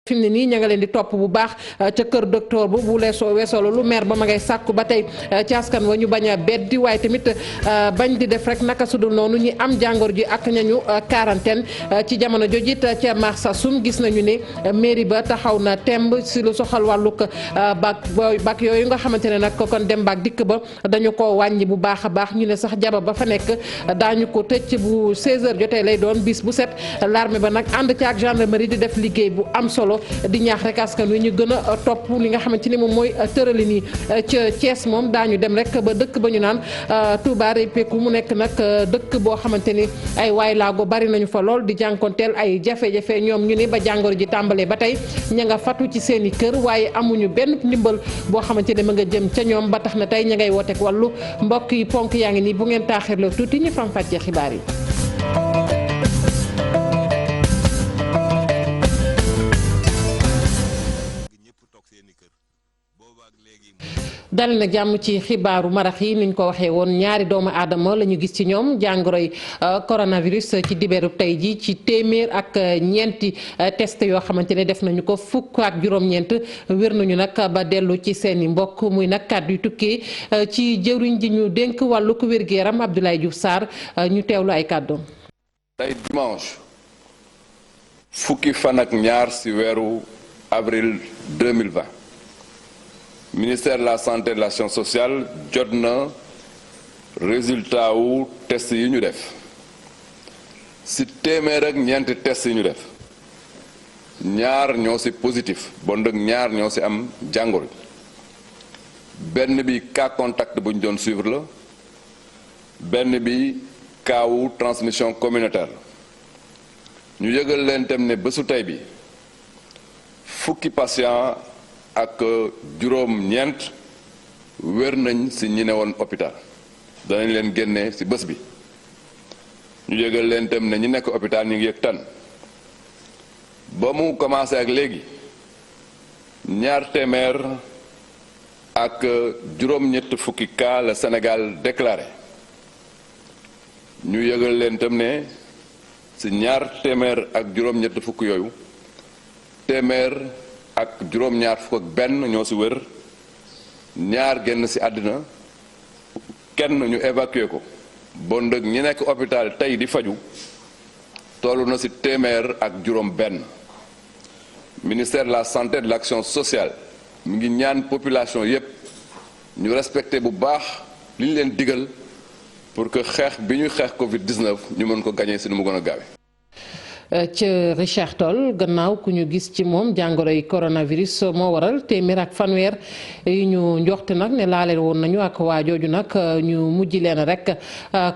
fi mu ne nii ña nga leen di topp bu baax ca kër docteur bu leesoo weesoo lu maire ba ma ngay sàkku ba tey ci askan wa ñu bañ a beddi waaye tamit bañ di def rek naka sudul noonu ñi am jàngoro ji ak ñañu quarantaine ci jamono jooju it ca Marsassoum gis nañu ne mairie ba taxaw na temb si lu soxal wàllug bak yooyu nga xamante ne nag kon dem baak dikk ba dañu ko wàññi bu baax a baax ñu ne sax jaba ba fa nekk daañu ko tëj bu 16h jotee lay doon bis bu set l'armée ba nag ànd ci ak gendarmerie di def liggéey bu am solo di ñaax rek askan wi ñu gën a topp li nga xamante ni moom mooy tërali nii ca Thiès moom daañu dem rek ba dëkk ba ñu naan Touba Répeku mu nekk nag dëkk boo xamante ni ay waay laago bari nañu fa lool di jànkonteel ay jafe-jafe ñoom ñu ni ba jàngoro ji tàmbalee ba tey ña nga fatu ci seen i kër waaye amuñu benn ndimbal boo xamante ne ma nga jëm ca ñoom ba tax na tey ña ngay wooteek wàllu mbokk yi ponk yaa ngi nii bu ngeen taaxirloo tuuti ñu fam fàccee xibaar yi. dal na jàmm ci xibaaru marax yi niñ ko waxee woon ñaari doomu aadama la ñu gis ci ñoom jàngoroy coronavirus ci dibéerub tey ji ci téeméer ak ñeenti test yoo xamante ne def nañu ko fukk ak juróom-ñeent wér nañu nag ba dellu ci seeni mbokk muy nag kàddu yu tukkee ci jëwriñ ji ñu dénk wàllu ko wér-gu-yaram Abdoulaye Diouf Sarr ñu teewlu ay kàddoom. tey dimanche fukki fan ak ñaar ci weeru avril 2020 ministère de la santé et de l'action sociale jot na résultat wu test yi ñu def ci téeméer ak ñeenti test yi ñu def ñaar ñoo ci positif bon nag ñaar ñoo ci am jàngoro benn bi cas contact bu ñu doon suivre la benn bi cas wu transmission communautaire ñu yëgal leen tam ne bésu tey bi fukki patient ak juróom-ñeent wér nañ ci ñi ne woon hôpital danañ leen génne ci bés bi ñu yëgal leen tam ne ñi nekk hôpital ñu ngi yëg tan ba mu commencé ak léegi ñaar téeméer ak juróom-ñett fukki cas la Sénégal déclaré ñu yëgal leen tam ne ci ñaar téeméer ak juróom-ñett fukk yooyu téeméer ak juróom-ñaar fukk ak benn ñoo ci wër ñaar génn ci àddina kenn ñu évacué ko bon ndëg ñi nekk hôpital tey di faju tollu na ci téeméer ak juróom benn ministère de la santé et de l'action sociale mi ngi ñaan population yépp ñu respecté bu baax li ñu leen digal pour que xeex bi ñuy xeex Covid-19 ñu mën ko gagné ci nu mu gën a gaawe ca Richard Toll gannaaw ku ñu gis ci moom jàngoroy coronavirus moo waral téeméer ak fanweer yi ñu njoxte nag ne laale woon nañu ak waa jooju nag ñu mujj leen rek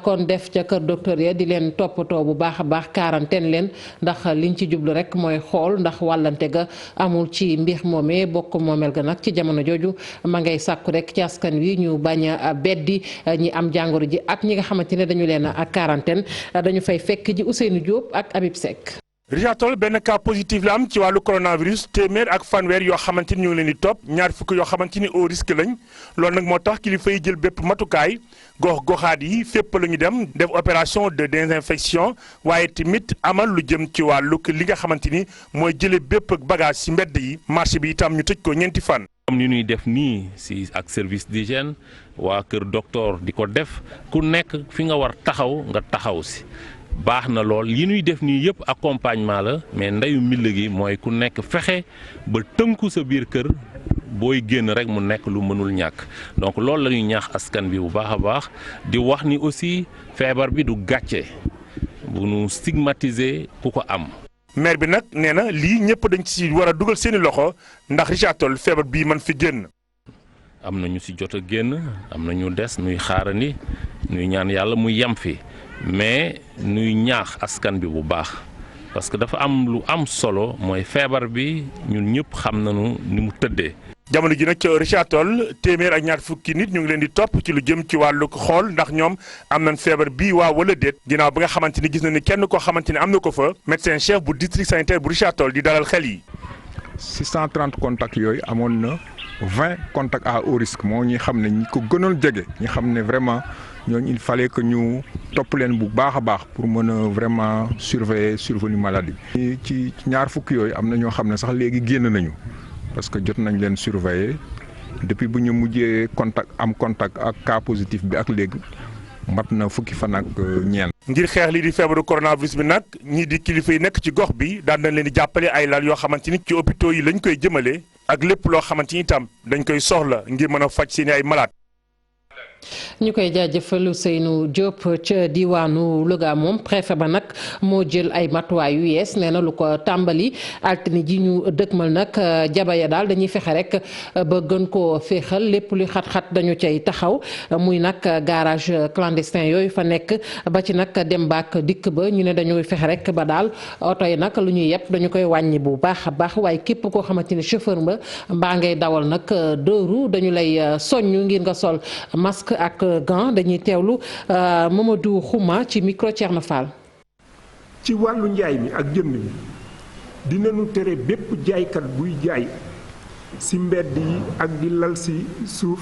kon def ca kër docteur ya di leen toppatoo bu baax a baax quarantaine leen ndax liñ ci jublu rek mooy xool ndax wàllante ga amul ci mbir moomee bokk moomeel ga nag ci jamono jooju ma ngay sàkku rek ci askan wi ñu bañ a beddi ñi am jàngoro ji ak ñi nga xamante ne dañu leen a quarantaine dañu fay fekk ji Ousseynou Diop ak Habib Seck. Richard Toll benn cas positif la am ci wàllu coronavirus téeméer ak fanweer yoo xamante ni ñu ngi leen di topp ñaar fukk yoo xamante ni au risque lañ loolu nag moo tax kilifa yi jël bépp matukaay gox-goxaat yi fépp la ñu dem def opération de désinfection waaye tamit amal lu jëm ci wàllu li nga xamante ni mooy jëlee bépp bagage ci mbedd yi marché bi itam ñu tëj ko ñeenti fan. comme ni ñuy def nii ci ak service d'hygiène waa kër docteur di ko def ku nekk fi nga war taxaw nga taxaw ci. baax na lool yi ñuy def nii yëpp accompagnement la mais ndeyu mbill gi mooy ku nekk fexe ba tënku sa biir kër booy génn rek mu nekk lu mënul ñàkk donc loolu la ñuy ñaax askan bi bu baax a baax di wax ni aussi feebar bi du gàcce bu nu stigmatiser ku ko am. maire bi nag nee na lii ñëpp dañ ci war a dugal seeni loxo ndax Richard Toll feebar bii mën fi génn. am na ñu ci jot a génn am na ñu des nuy xaarandi nuy ñaan yàlla mu yem fi. mais nuy ñaax askan bi bu baax parce que dafa am lu am solo mooy feebar bi ñun ñëpp xam nañu ni mu tëddee. jamono ji nag ca Richard Toll téeméer ak ñaar fukki nit ñu ngi leen di topp ci lu jëm ci wàllu xool ndax ñoom am nañ feebar bii waa wala déet ginnaaw ba nga xamante ni gis na ni kenn koo xamante ni am na ko fa médecin chef bu district sanitaire bu Richard Toll di dalal xel yi. 630 contacts yooyu amoon na 20 contacts à haut risque moo ñi xam ne ñi ko gënoon jege ñi xam ne vraiment ñooñu il fallait que ñu topp leen bu baax a baax pour mën a vraiment surveiller survenue maladie bi. ci ñaar fukk yooyu am na ñoo xam ne sax léegi génn nañu parce que jot nañ leen surveiller depuis bu ñu mujjee contact ak cas positif bi ak léegi mat na fukki fan ak ñeent. ngir xeex lii di feebaru coronavirus bi nag ñii di kilifa yi nekk ci gox bi daan nañ leen di jàppale ay lal yoo xamante ni ci hôpitaux yi lañ koy jëmale ak lépp loo xamante ni itam dañ koy soxla ngir mën a faj seeni ay malade. ñu koy jaajëfal Ousseynou Diop ca diwaanu Louga moom préfet ba nag moo jël ay matuwaay yu yees nee na lu ko tàmbali altine ji ñu dëkkmal nag jaba ya daal dañuy fexe rek ba gën koo féexal lépp luy xat-xat dañu cay taxaw muy nag garage clandestin yooyu fa nekk ba ci nag dem baak dikk ba ñu ne dañuy fexe rek ba daal oto yi nag lu ñuy yëpp dañu koy wàññi bu baax a baax waaye képp koo xamante ni chauffeur ba mbaa ngay dawal nag deux roues dañu lay soññ ngir nga sol masque ak gant dañuy teewlu Mamadou Xuma ci micro Thierno Fall. ci wàllu njaay mi ak jënd mi dinañu tere bépp jaaykat buy jaay ci mbedd yi ak di lal ci suuf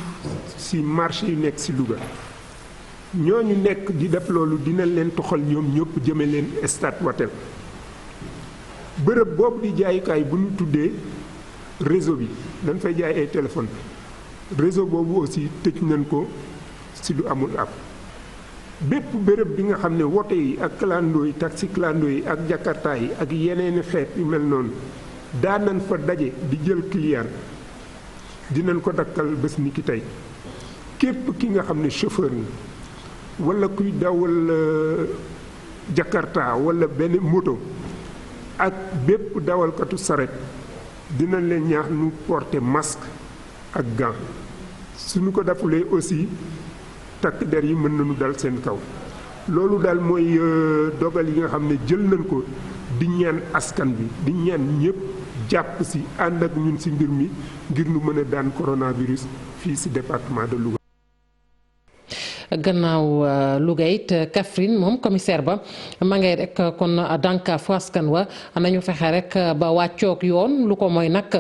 ci marché yu nekk ci Louga ñooñu nekk di def loolu dinañ leen toxal ñoom ñëpp jëme leen stade Watel bërëb boobu di jaayukaay bu ñu tuddee réseau bi dañ fay jaay ay téléphone réseau boobu aussi tëj nañ ko ci lu amul ab bépp béréb bi nga xam ne woto yi ak clando yi taxi clando yi ak jakarta yi ak yeneeni xeet yu mel noonu daanan fa daje di jël client dinañ ko dakkal bés ni ki tey képp ki nga xam ne chauffeur nga walla kuy dawal jakarta walla benn moto ak bépp dawalkatu saret dinañ leen ñaax nu porter masque ak gant suñu ko defulee aussi takk der yi mën nañu dal seen kaw loolu daal mooy dogal yi nga xam ne jël nañ ko di ñaan askan bi di ñaan ñëpp jàpp ci ànd ak ñun ci mbir mi ngir nu mën a daan coronavirus fii ci département de Louga. gannaaw Louga it Kaffrine moom commissaire ba ma ngay rek kon dànkaafu askan wa nañu fexe rek ba wàccoog yoon lu ko mooy nag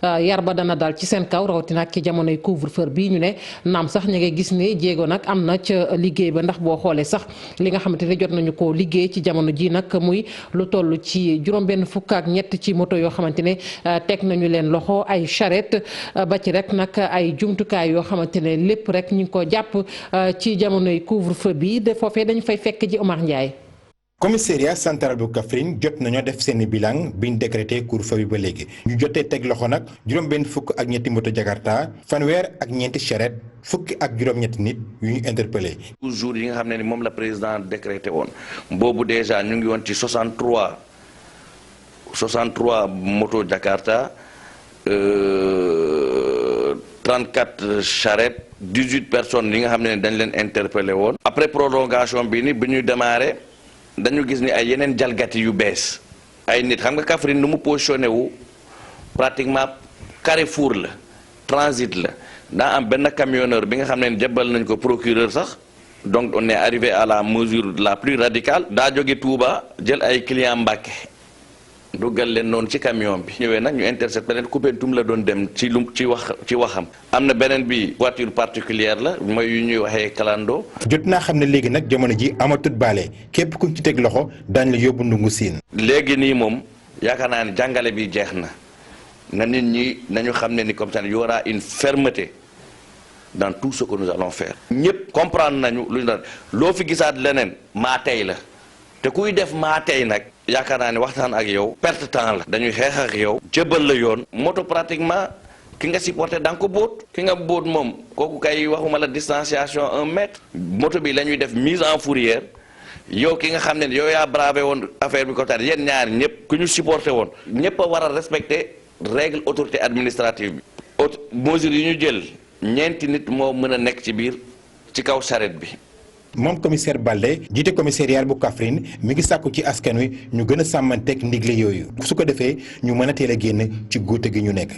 yar ba dana dal ci seen kaw rawatina ak ci jamonoy couvre-feu bii ñu ne naam sax ña ngay gis ne jéego nag am na ca liggéey ba ndax boo xoolee sax li nga xamante ne jot nañu ko liggéey ci jamono ji nag muy lu toll ci juróom-benn fukk ak ñett ci moto yoo xamante ne teg nañu leen loxo ay charrette ba ci rek nag ay jumtukaay yoo xamante ne lépp rek ñu ngi ko jàpp ci jamonoy couvre-feu bi de foofee dañu fay fekk ji Omar Ndiaye. commissariat central bu Kaffrine jot nañoo def seeni bilan biñ décrété couvre-feu bi ba léegi ñu jotee teg loxo nag juróom-benn fukk ak ñetti moto jakarta fanweer ak ñeenti charrette fukki ak juróom-ñetti nit yu ñu interpellé. jours yi nga xam ne ni moom la président décrété woon boobu déjà ñu ngi woon ci 63 moto jakarta 34 charrettes 18 personnes yi nga xam ne dañ leen interpellé woon. après prolongation bi ni bi ñuy démarré dañu gis ni ay yeneen jalgati yu bees ay nit xam nga Kaffrine nu mu positionné wu pratiquement carrefour la transit la daa am benn camionneur bi nga xam ne jëbbal nañ ko procureur sax donc on est arrivé à la mesure la plus radicale. daa jóge Touba jël ay clients Mbàkke duggal leen noonu ci camion bi ñëwee nag ñu intercepté leen Koupentoum la doon dem ci waxam am na beneen bi voiture particulière la mooy yu ñuy waxee kalando. jot naa xam ne léegi nag jamono ji amatut baale képp kuñ ci teg loxo daañ la yóbbu ndungu siin. léegi nii moom yaakaar naa ne jàngale bi jeex na nit ñi nañu xam ne ni comme ça y aura une fermeté dans tout ce que nous allons faire. ñëpp comprendre nañu lu ñu doon loo fi gisaat leneen maa tey la te kuy def maa tey nag. yaakaar naa ne waxtaan ak yow perte temps la dañuy xeex ak yow jëbal la yoon moto pratiquement ki nga supporté da nga ko bóot ki nga bóot moom kooku kay waxuma la distanciation 1 mètre moto bi la ñuy def mise en fourrière yow ki nga xam ne yow yaa bravé woon affaire bi ko tax yéen ñaar ñëpp ku ñu supporté woon ñëpp a war a respecter règle autorité administrative bi mesures yi ñu jël ñeenti nit moo mën a nekk ci biir ci kaw charrette bi. moom commissaire Baldé jiite commissariat bu Kaffrine mi ngi sàkku ci askan wi ñu gën a sàmmanteeg ndigle yooyu su ko defee ñu mën a teel a génn ci guute gi ñu nekk.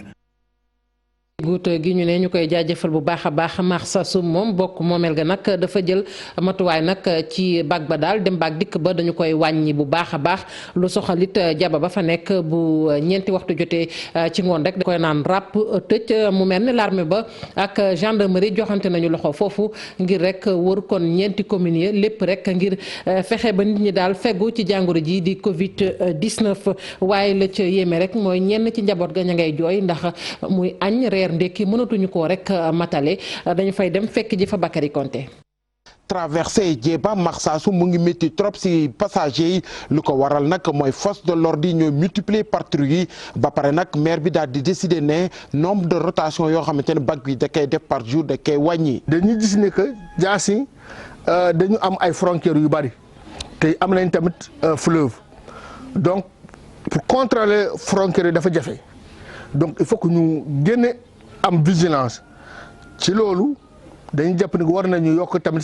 guut gi ñu ne ñu koy jaajëfal bu baax a baax Marsassoum moom bokk moomeel ga nag dafa jël matuwaay nag ci bag ba daal dem baag dikk ba dañu koy wàññi bu baax a baax lu soxalit jaba ba fa nekk bu ñeenti waxtu jotee ci ngoon rek da koy naan ràpp tëj mu mel ni l'armée ba ak gendarmerie joxante nañu loxo foofu ngir rek wër kon ñeenti communes yi lépp rek ngir fexe ba nit ñi daal fegu ci jàngoro ji di Covid 19 waaye la ca yéeme rek mooy ñenn ci njaboot ga ña ngay jooy ndax muy añ reer ndekki mënatuñu ko rek matale dañu fay dem fekk ji fa Bakary Konté. traversé Djeba Marsassoum mu ngi métti trop ci passagers yi lu ko waral nag mooy force de l'ordre yi ñoo multiplier patrouille yi ba pare nag maire bi daal di décider ne nombre de rotation yoo xamante ne bag bi da koy def par jour da koy wàññi. dañuy gis ne que Diassy dañu am ay frontières yu bari te am nañ tamit fleuve donc pour contrôler frontières yi dafa jafe donc il faut que ñu génne am vigilance ci loolu dañuy jàpp ne war nañu yokk tamit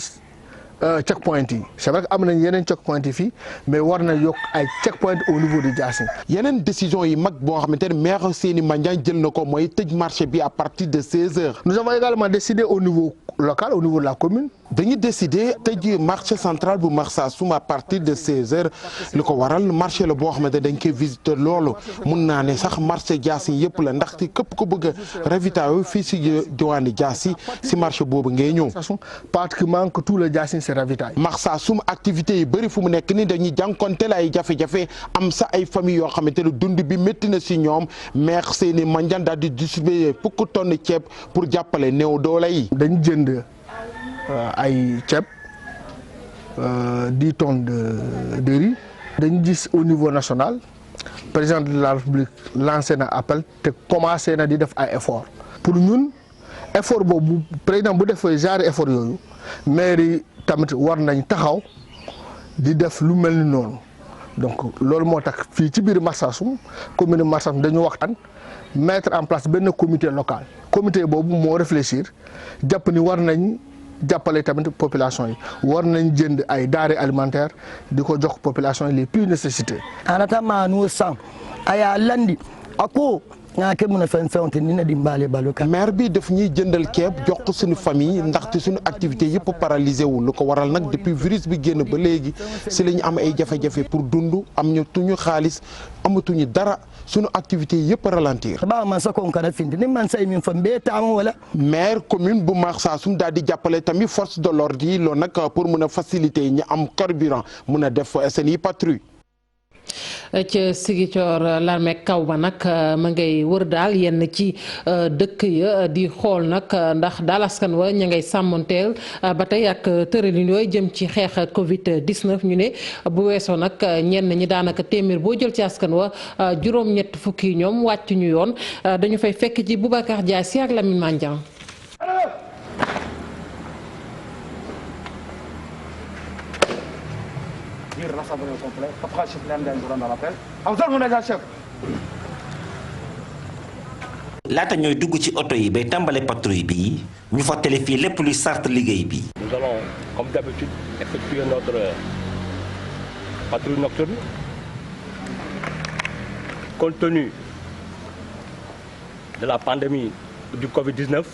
checkpoint yi c'est vrai que am nañ yeneen checkpoint yi fii mais war na yokk ay checkpoint au niveau de Diassy. yeneen décision yi mag boo xamante ne maire Seyni Mandiang jël na ko mooy tëj marché bi à partir de 16h. nous avons également décidé au niveau local au niveau de la commune. dañuy décider tëj marché central bu Marsassoum à partir de 16h li ko waral marché la boo xamante dañ koy visiter loolu mun naa ne sax marché Diassy yëpp la ndaxte képp ko bëgg a ravitailler fii si diwaani Diassy si marché boobu ngay ñëw. pratiquement que tout le Diassy c'est ravitaillé. Marsassoum activité yi bëri fu mu nekk ni dañuy jànkonteel ay jafe-jafe am sa ay famille yoo xamante ne dund bi métti na si ñoom maire Seyni Mandiang daal di distribuer fukki tonnes ceeb pour jàppale néew doole yi. dañ jënd ay ceeb 10 tonnes de riz. dañu gis au niveau national président de la République lancé na appel te commencé na di def ay effort pour ñun effort boobu président bu defee genre effort yooyu maire yi tamit war nañ taxaw di def lu mel ni noonu donc loolu moo tax fii ci biir Marsassoum commune Marsassoum dañu waxtaan mettre en place benn comité local comité boobu moo réfléchir jàpp ni war nañ jàppale tamit population yi war nañ jënd ay denrées alimentaires di ko jox population yi les plus nécessitées. anata maanu san aya landi ako nga ke mun a fen fente ni na dimbalé baluka. maire bi daf ñuy jëndal ceeb jox ko suñu famille ndaxte suñu activité yëpp paralysé wu lu ko waral nag depuis virus bi génn ba léegi si la ñu am ay jafe-jafe pour dund am ñu tuñu xaalis amatuñu dara suñu activité yëpp ralentir. ba man sa ko kana findi ni man say min fa mbétaam wala. maire commune bu Marsassoum daal di jàppale tamit force de l'ordre yi loolu nag pour mun a faciliter ñi am carburant mun a def seen i patrouille. ca Ziguinchor l'armée kaw ba nag ma ngay wër daal yenn ci dëkk ya di xool nag ndax daal askan wa ña ngay sàmmonteel ba tey ak tëralin yooyu jëm ci xeex Covid 19 ñu ne bu weesoo nag ñenn ñi daanaka téeméer boo jël ci askan wa juróom-ñett fukki ñoom wàcc ñu yoon dañu fay fekk ci Boubacar Diassi ak Lamine Mandiang. Rassemblement complet. Papa chef l'AMDN vous rendre l'appel. Au chef. laata ñooy dugg ci oto yi bay tàmbale patrouille bi ñu fàttali fii lépp luy sart liggéey bi. Nous allons comme d'habitude effectuer notre patrouille nocturne. Compte tenu de la pandémie du Covid-19,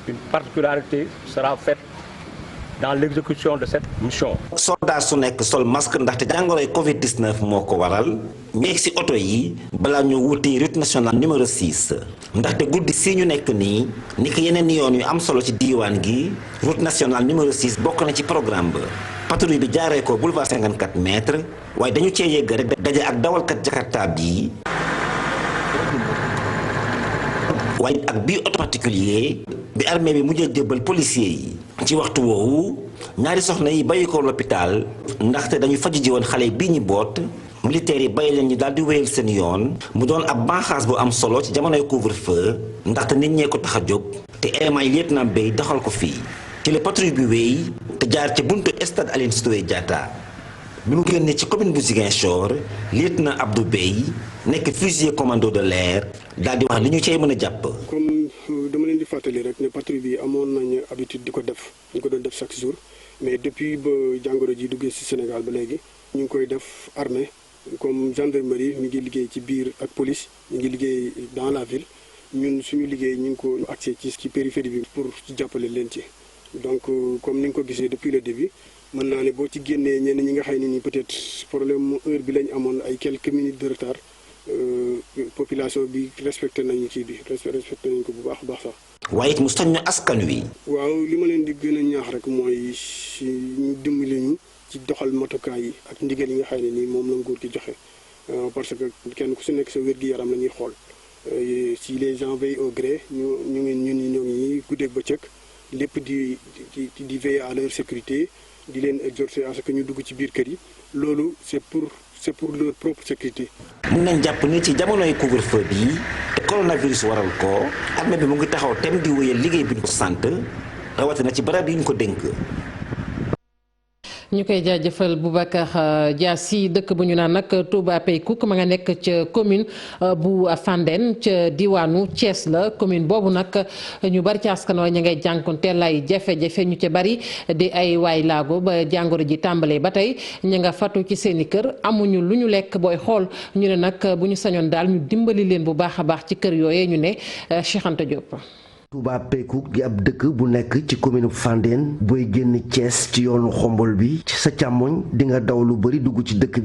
une particularité sera faite dans l'exécution de cette mission. soldat su nekk sol masque ndaxte jàngoroy Covid-19 moo ko waral ñeeg ci oto yi balaa ñu wuti route nationale numéro 6 ndaxte guddi si ñu nekk nii ni ko yeneen yoon yu am solo ci diiwaan gi route nationale numéro 6 bokk na ci programme ba patrouille bi jaaree ko boulevard 54 mètres waaye dañu cee yegg rek daje ak dawalkat Jakarta bi waaye ak bii auto particulier bi armée bi mujjee jébbal policier yi ci waxtu woowu ñaari soxna yi bàyyi ko l'hôpital ndaxte dañu faju ji woon xale bii ñu boot militaires yi bàyyi leen ñu daal di wéyal seen yoon mu doon ab banxaas bu am solo ci jamonoy couvre-feu ndaxte nit ñee ko tax a jóg te élément yi lieutenant Bey doxal ko fii ci la patrouille bi wéy te jaar ci buntu stade Aline Sitoé Diatta bi mu génnee ci commune bu Ziguinchor lieutenant Abdou Bey nekk fusilier commando de l'air daal di wax li ñu cey mën a jàpp. comme dama leen di fàttali rek ne patrouille bi amoon nañu habitude di ko def ñu ko doon def chaque jour mais depuis ba jàngoro ji duggee ci Sénégal ba léegi ñu ngi koy def armée comme gendarmerie mi ngi liggéey ci biir ak police ñu ngi liggéey dans la ville ñun suñu liggéey ñu ngi ko accès ci périphérie bi pour ci jàppale leen ci. donc comme ni nga ko gisee depuis le début mën naa ne boo ci génnee ñenn ñi nga xam ne nii peut-être problème heure bi lañ amoon ay quelques minutes de retard population bi respecté nañu kii bi respecté nañu ko bu baax a baax sax. waaye it mu soññ askan wi. waaw li ma leen di gën a ñaax rek mooy ñu dimbali ñu ci doxal matukaay yi ak ndigal yi nga xam ne nii moom la nguur gi joxe parce que kenn ku si nekk sa wér-gi-yaram la ñuy xool si les gens veillent au gré ñoo ngi guddeeg bëccëg lépp di veiller à leur sécurité di leen exhorter à ce que ñu dugg ci biir kër yi loolu c'est pour leur propre sécurité. mun nañ jàpp ni ci jamonoy couvre-feu bi te coronavirus waral ko armée bi mu ngi taxaw tem di wéyal liggéey bi ñu ko sant rawatina ci barab yi ñu ko dénk. ñu koy jaajëfal Boubacar Diassi dëkk bu ñu naan nag Touba Peykouk ma nga nekk ca commune bu Fandène ca diwaanu Thiès la commune boobu nag ñu bari ci askan wa ñu ngay jànkonteel ay jafe-jafe ñu ca bari di ay waay laago ba jàngoro ji tàmbalee ba tey ñu nga fatu ci seeni kër amuñu lu ñu lekk booy xool ñu ne nag bu ñu sañoon daal ñu dimbali leen bu baax a baax ci kër yooyee ñu ne Cheikh Anta Diop. Touba Peykouk gi ab dëkk bu nekk ci commune Fandène booy génn Thiès ci yoonu xombol bi ci sa càmmoñ di nga daw lu bari dugg ci dëkk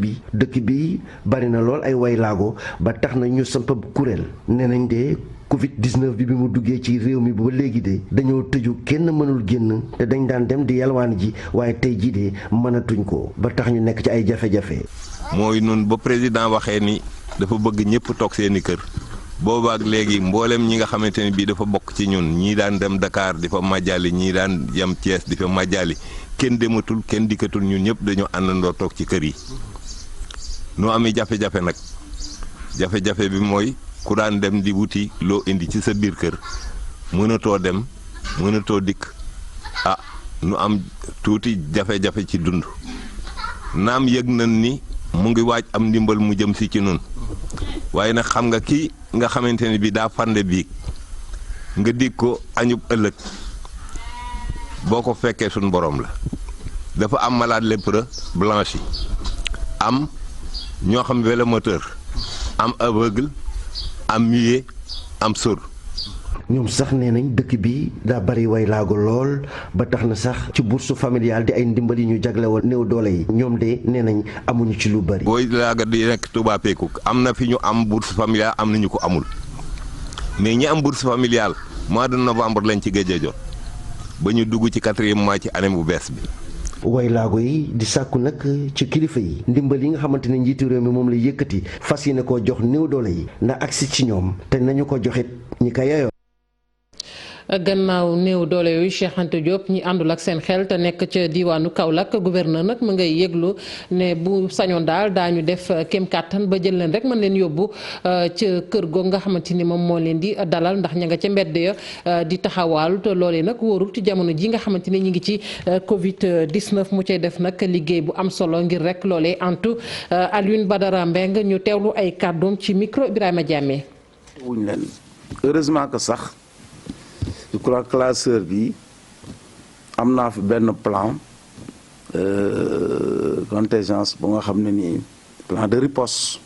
bi bari na lool ay waylaago ba tax na ñu samp kuréel nee nañ de Covid-19 bi mu duggee ci réew mi ba léegi de dañoo tëju kenn mënul génn te dañ daan dem di yalwaan ji waaye tey jii de mënatuñ ko ba tax ñu nekk ci ay jafe-jafe. mooy noonu ba président waxee ni dafa bëgg ñëpp toog seeni kër. boobaak léegi mboolem ñi nga xamante ne bii dafa bokk ci ñun ñii daan dem Dakar di fa majjali ñii daan yam Thiès di fa majjali kenn dematul kenn dikkatul ñun ñëpp dañoo àndandoo toog ci kër yi. noo amee jafe-jafe nag jafe-jafe bi mooy ku daan dem di wuti loo indi ci sa biir kër mënatoo dem mënatoo dikk nu am tuuti jafe-jafe ci dund naam yëg nañ ni mu ngi waaj am ndimbal mu jëm si ci nun waaye nag xam nga kii nga xamante ne bii daa fande biig nga dig ko añub ëllëg boo ko fekkee suñ borom la dafa am malade lépreux blanchi am ñoo xam vélomoteur am aveugle am muet am sourd. ñoom sax nee nañ dëkk bi daa bari way laago lool ba tax na sax ci bourse familiale di ay ndimbal yi ñu jaglewal néew doole yi ñoom de nee nañ amuñu ci lu bari. booy laaga di nekk Touba Peykouk am na fi ñu am bourse familiale am na ñu ko amul mais ñi am bourse familiale mois de novembre lañ ci gëj a jot ba ñu dugg ci 4e mois ci année bu bees bi. way laago yi di sàkku nag ci kilifa yi ndimbal yi nga xamante ne njiitu réew mi moom la yëkkati fas yéene koo jox néew doole yi na agsi ci ñoom te nañu ko joxit ñi ko yeyoo. gannaaw néew doole yooyu Cheikh Anta Diop ñi àndul ak seen xel te nekk ca diwaanu Kaolack gouverneur nag mu ngay yëglu ne bu sañoon daal daañu def kem kàttan ba jël leen rek mën leen yóbbu ca kër goog nga xamante ni moom moo leen di dalal ndax ña nga ca mbedd ya di taxawaalu te loolee nag wóorul ci jamono ji nga xamante ni ñu ngi ci Covid 19 mu cay def nag liggéey bu am solo ngir rek loolee antu Alioune Badara Mbeng ñu teewlu ay kàddoom ci micro Ibrahima Diamé. wuñ leen heureusement que sax. je crois que classeur bi am naa fi benn plan contingence bu nga xam ne nii plan de riposte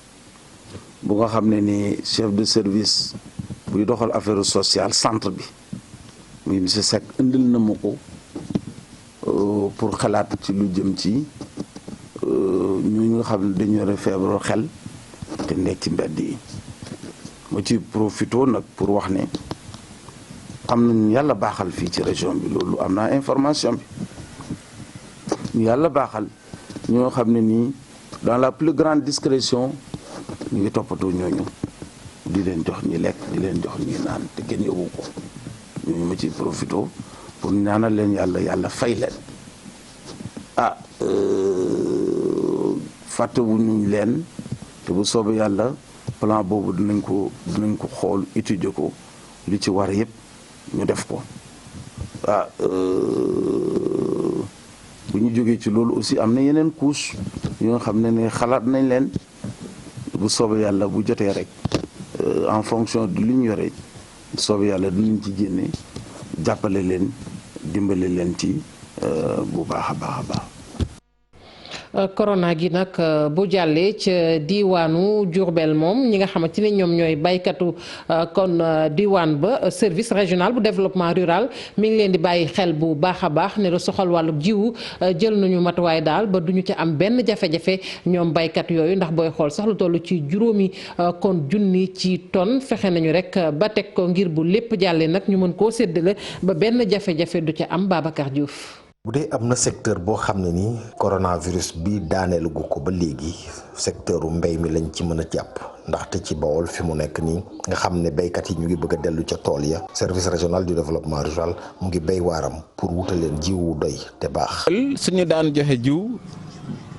bu nga xam ne nii chef de service buy doxal affaire sociale centre bi muy monsieur Seck indil na ma ko pour xalaat ci lu jëm ci ñu nga xam ne dañu yore feebaru xel te nekk ci mbedd yi ma ci profito nag pour wax ne am nañu yàlla baaxal fii ci région bi loolu am naa information bi ñu yàlla baaxal ñoo xam ne nii dans la plus grande discrétion ñu ngi toppatoo ñooñu di leen jox ñi lekk di leen jox ñi naan te kenn yóbbu ko ñooñu ma ci profito pour ñaanal leen yàlla fay leen fàttewuñu leen te bu soobee yàlla plan boobu dinañ ko xool étudier ko li ci war yëpp ñu def ko bu ñu jógee ci loolu aussi am na yeneen couche yoo nga xam ne xalaat nañ leen bu soobee yàlla bu jotee rek en fonction de li ñu yore bu soobee yàlla dinañ ci génne jàppale leen dimbale leen ci bu baax a baax a baax. corona gi nag bu jàllee ca diwaanu Diourbel moom ñi nga xamante ni ñoom ñooy baykatu kon diwaan ba service régional bu développement rural mi ngi leen di bàyyi xel bu baax a baax ne lu soxal wàllu jiwu jël nañu matuwaay daal ba duñu ci am benn jafe-jafe ñoom baykat yooyu ndax booy xool sax lu toll ci juróomi kon junni ci tonne fexe nañu rek ba teg ko ngir bu lépp jàllee nag ñu mën koo séddale ba benn jafe-jafe du ca am Babacar Diouf. bu dee am na secteur boo xam ne ni coronavirus bi daaneelu gu ko ba léegi secteuru mbéy mi lañ ci mën a jàpp ndaxte ci Bawol fi mu nekk nii nga xam ne béykat yi ñu ngi bëgg a dellu ca tool ya service régional du développement rural mu ngi béy waaram pour wutal leen jiwu doy te baax. suñu daan joxe jiw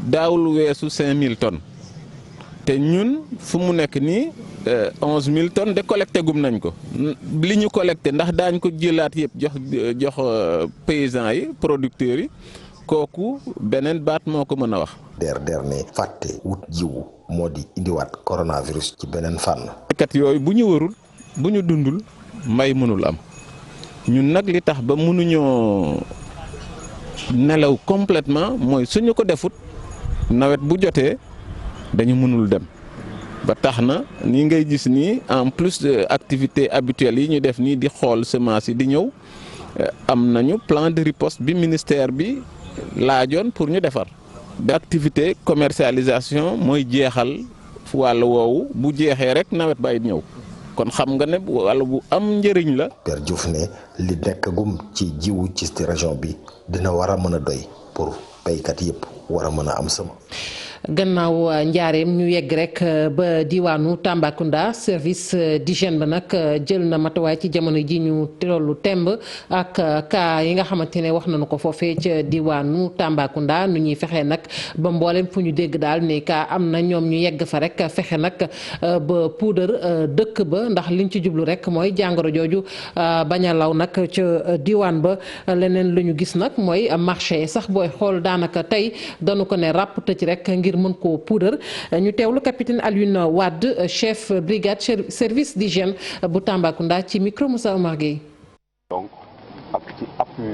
daawul weesu 5000 tonnes te ñun fu mu nekk nii 11000 tonnes de collecté gum nañ ko li ñu collecté ndax daañ ko jëlaat yëpp jox paysans yi producteurs yi kooku beneen baat moo ko mën a wax. der ne fàtte wut jiwu moo di indiwaat coronavirus ci beneen fànn. kat yooyu bu ñu warul bu ñu dundul mbay mënul am ñun nag li tax ba mënuñoo nelaw complètement mooy suñu ko defut nawet bu jotee dañu mënul dem. ba tax na ni ngay gis nii en plus de activités habituelles yi ñu def nii di xool semence yi di ñëw am nañu plan de riposte bi ministère bi laajoon pour ñu defar. activité commercialisation mooy jeexal wàll woowu bu jeexee rek nawet bay ñëw kon xam nga ne wàll bu am njëriñ la. Père Diouf ne li nekkagum ci jiwu ci région bi dina war a mën a doy pour béykat yëpp war a mën a am sama. gannaaw njaareem ñu yegg rek ba diwaanu Tambacounda service d'hygiène ba nag jël na matuwaay ci jamono ji ñu tollu temb ak cas yi nga xamante ne wax nañu ko foofee ca diwaanu Tambacounda nu ñuy fexe nag ba mboolem fu ñu dégg daal ne cas am na ñoom ñu yegg fa rek fexe nag ba puudar dëkk ba ndax liñ ci jublu rek mooy jàngoro jooju bañ a law nag ca diwaan ba. leneen lu ñu gis nag mooy marché sax booy xool daanaka tey dañu ko ne ràpp tëj rek ngir mën koo puudar ñu teewlu capitaine Alioune Wade chef brigade service d'hygiène bu Tambacounda ci micro Moussa Omar Gueye. donc ak ci appui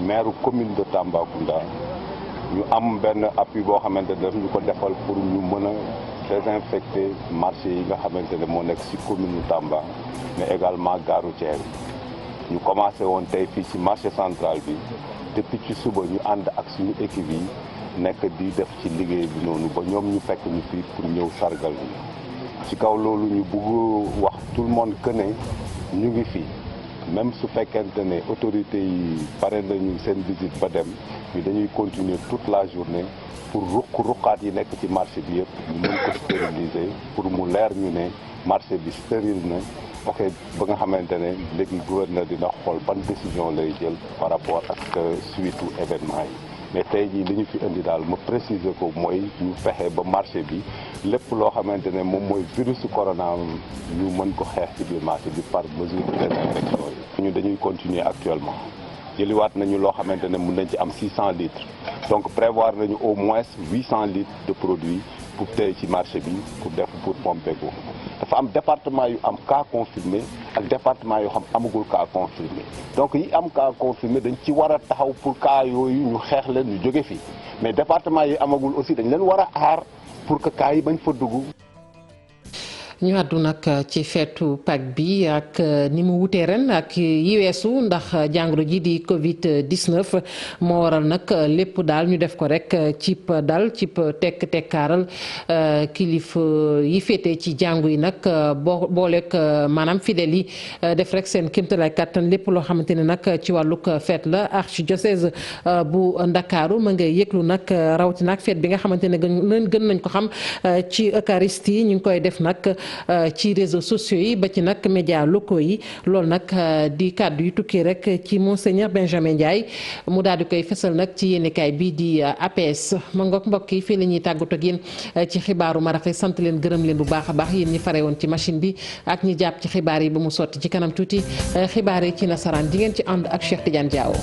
maire commune de Tambacounda ñu am benn appui boo xamante ne daf ñu ko defal pour ñu mën a désinfecter marché yi nga xamante ne moo nekk ci commune Tamba mais également gare routière ñu commencé woon tey fii ci marché central bi depuis ci suba ñu ànd ak suñu équipe yi nekk di def ci liggéey bi noonu ba ñoom ñu fekk ñu fii pour ñëw sargal bi ci kaw loolu ñu bëgg wax tout le monde que ne ñu ngi fii même su fekkente ne autorités yi pare nañu seen visite ba dem ñu dañuy continuer toute la journée pour ruqaat yi nekk ci marché bi yëpp ñu mën ko stériliser pour mu leer ñu ne marché bi stérile na ok ba nga xamante ne léegi gouverneur dina xool ban décision lay jël par rapport ak suite événement yi mais tey jii li ñu fi indi daal ma préciser ko mooy ñu fexe ba marché bi lépp loo xamante ne moom mooy virus corona ñu mën ko xeex ci biir marché bi par mesure de désinfection yi. ñu dañuy continuer actuellement jëliwaat nañu loo xamante ne mën nañ ci am 600 litres donc prévoir nañu au moins 800 litres de produits pour tey ci marché bi pour pomper ko. dafa am département yu am cas confirmé ak département yoo xam amagul cas confirmé donc yi am cas confirmé dañ ci war a taxaw pour cas yooyu ñu xeex leen ñu jóge fii mais département yi amagul aussi dañ leen war a aar pour que cas yi bañ fa dugg. ñu àddu nag ci feetu Pâques bi ak ni mu wutee ren ak yi weesu ndax jàngoro ji di Covid 19 moo waral nag lépp daal ñu def ko rek cib dal cib tekkaaral kilifa yi féete ci jàngu yi nag booleeg maanaam fidèles yi def rek seen kéemtalaay kàttan lépp loo xamante ne nag ci wàllug feet la archidiocèse bu Ndakaaru ma nga yëglu nag rawatina ak feet bi nga xamante ne gën nañ ko xam ci Eucharistie ñu ngi koy def nag. Ci réseaux sociaux yi ba ci nag médias locaux yi loolu nag di kàddu yu tukkee rek ci monseigneur Benjamin Ndiaye mu daal di koy fesal nag ci yéenekaay bi di APS ma ngoog mbokk yi fii la ñuy tàggatoo ak yéen ci xibaaru Marafe sant leen gërëm leen bu baax a baax yéen ñi fare woon ci machine bi ak ñi jàpp ci xibaar yi ba mu sotti ci kanam tuuti xibaar yi ci nasaraan di ngeen ci ànd ak Cheikh Tidiane Diawo.